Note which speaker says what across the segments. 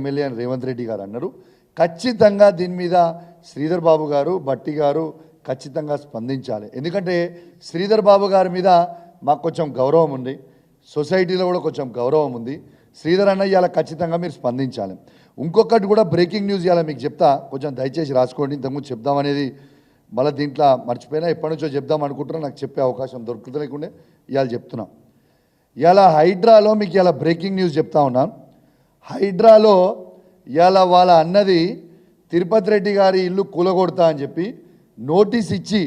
Speaker 1: MLA అని రేవంత్ రెడ్డి గారు అన్నారు. ఖచ్చితంగా దీని మీద శ్రీధర్ బాబు గారు, భట్టి గారు ఖచ్చితంగా స్పందించాలి. ఎందుకంటే శ్రీధర్ బాబు గారి మీద మాకు కొంచెం గౌరవం ఉంది, సొసైటీలో కూడా కొంచెం గౌరవం ఉంది. శ్రీధర్ అన్న ఇవాళ ఖచ్చితంగా మీరు స్పందించాలి. ఇంకొకటి కూడా బ్రేకింగ్ న్యూస్ ఇవాళ మీకు చెప్తా, కొంచెం దయచేసి రాసుకోండి. ఇంతకుముందు చెప్దామనేది మళ్ళీ దీంట్లో మర్చిపోయినా, ఎప్పటి నుంచో చెప్దాం అనుకుంటున్నా, నాకు చెప్పే అవకాశం దొరుకుతలేకుండే ఇవాళ చెప్తున్నా. ఇవాళ హైడ్రాలో మీకు ఇలా బ్రేకింగ్ న్యూస్ చెప్తా ఉన్నాను. హైడ్రాలో ఇవాళ వాళ్ళ అన్నది తిరుపతి రెడ్డి గారి ఇల్లు కూలగొడతా అని చెప్పి నోటీస్ ఇచ్చి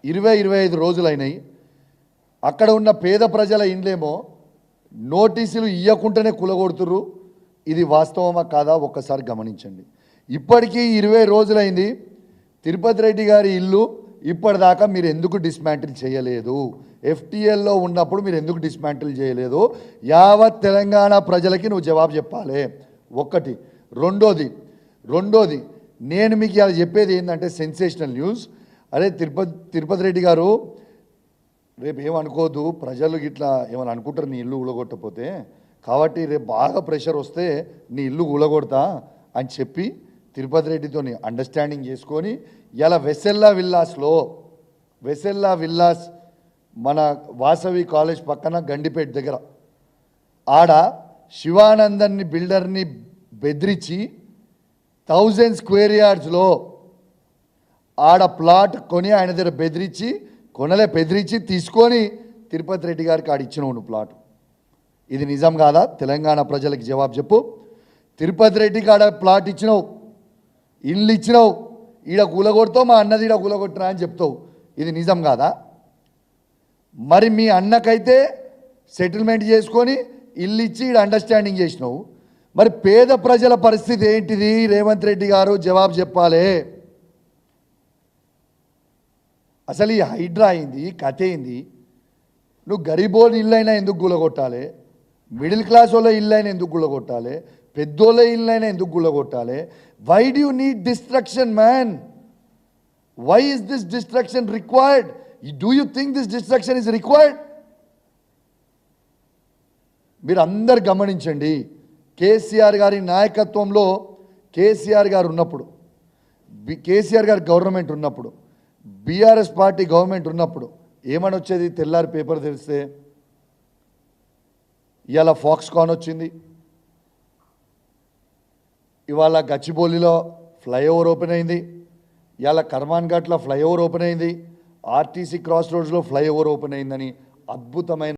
Speaker 1: 20-25 రోజులైనాయి. అక్కడ ఉన్న పేద ప్రజల ఇండ్లేమో నోటీసులు ఇవ్వకుండానే కూలగొడుతుర్రు. ఇది వాస్తవమా కాదా ఒక్కసారి గమనించండి. ఇప్పటికీ 20 రోజులైంది. తిరుపతి రెడ్డి గారి ఇల్లు ఇప్పటిదాకా మీరు ఎందుకు డిస్మాంటిల్ చేయలేదు? ఎఫ్టీఎల్లో ఉన్నప్పుడు మీరు ఎందుకు డిస్మాంటిల్ చేయలేదు? యావత్ తెలంగాణ ప్రజలకి నువ్వు జవాబు చెప్పాలి. ఒకటి. రెండోది నేను మీకు ఇలా చెప్పేది ఏంటంటే సెన్సేషనల్ న్యూస్. అరే తిరుపతి రెడ్డి గారు, రేపు ఏమనుకోదు, ప్రజలు ఇట్లా ఏమని అనుకుంటారు నీ ఇల్లు ఊలగొట్టకపోతే, కాబట్టి రేపు బాగా ప్రెషర్ వస్తే నీ ఇల్లు ఊలగొడతా అని చెప్పి తిరుపతి రెడ్డితో అండర్స్టాండింగ్ చేసుకొని ఇలా వెసెల్లా విల్లాస్ మన వాసవి కాలేజ్ పక్కన గండిపేట దగ్గర ఆడ శివానందన్ని బిల్డర్ని బెదిరించి 1000 స్క్వేర్ యార్డ్స్లో ఆడ ప్లాట్ కొని ఆయన దగ్గర బెదిరించి తీసుకొని తిరుపతి రెడ్డి గారికి ఆడ ఇచ్చినవు నువ్వు ప్లాట్. ఇది నిజం కాదా? తెలంగాణ ప్రజలకు జవాబు చెప్పు. తిరుపతి రెడ్డికి ఆడ ప్లాట్ ఇచ్చినావు, ఇల్లు ఇచ్చినావు, ఈడ కూలగొడతావు, మా అన్నది ఈడ కూలగొట్టినా అని చెప్తావు. ఇది నిజం కాదా? మరి మీ అన్నకైతే సెటిల్మెంట్ చేసుకొని ఇల్లు ఇచ్చి ఈడ అండర్స్టాండింగ్ చేసినావు. మరి పేద ప్రజల పరిస్థితి ఏంటిది? రేవంత్ రెడ్డి గారు జవాబు చెప్పాలి. అసలు ఈ హైడ్రా అయింది, కథ ఏంది? నువ్వు గరీబోళ్ళ ఇల్లు అయినా ఎందుకు గులగొట్టాలి? మిడిల్ క్లాస్ వాళ్ళ ఇల్లు అయినా ఎందుకు గులగొట్టాలి? పెద్దోళ్ళ ఇల్లు అయినా ఎందుకు గులగొట్టాలి? Why do you need destruction man? Why is this destruction required? Do you think this destruction is required? మీరు అందరు గమనించండి. కేసీఆర్ గారి నాయకత్వంలో కేసీఆర్ గారు ఉన్నప్పుడు, కేసీఆర్ గారి గవర్నమెంట్ ఉన్నప్పుడు, బీఆర్ఎస్ పార్టీ గవర్నమెంట్ ఉన్నప్పుడు ఏమని వచ్చేది? తెల్లారి పేపర్ తెలిస్తే ఇవాళ ఫాక్స్కాన్ వచ్చింది, ఇవాళ గచ్చిబౌలిలో ఫ్లైఓవర్ ఓపెన్ అయింది, ఇవాళ కర్మాన్ ఘాట్లో ఫ్లైఓవర్ ఓపెన్ అయింది, ఆర్టీసీ క్రాస్ రోడ్స్లో ఫ్లైఓవర్ ఓపెన్ అయిందని అద్భుతమైన